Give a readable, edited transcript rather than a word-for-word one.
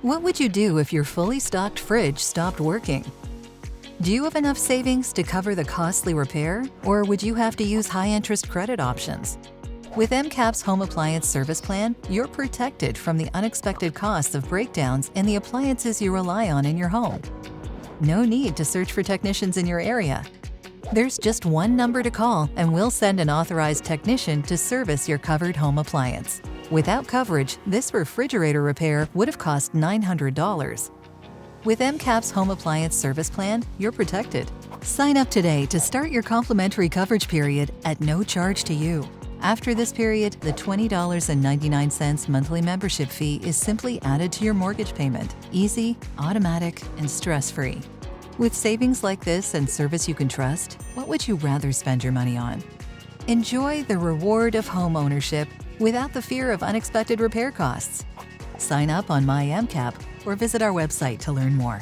What would you do if your fully stocked fridge stopped working? Do you have enough savings to cover the costly repair, or would you have to use high-interest credit options? With MCAP's Home Appliance Service Plan, you're protected from the unexpected costs of breakdowns in the appliances you rely on in your home. No need to search for technicians in your area. There's just one number to call, and we'll send an authorized technician to service your covered home appliance. Without coverage, this refrigerator repair would have cost $900. With MCAP's Home Appliance Service Plan, you're protected. Sign up today to start your complimentary coverage period at no charge to you. After this period, the $20.99 monthly membership fee is simply added to your mortgage payment. Easy, automatic, and stress-free. With savings like this and service you can trust, what would you rather spend your money on? Enjoy the reward of home ownership without the fear of unexpected repair costs. Sign up on My MCAP or visit our website to learn more.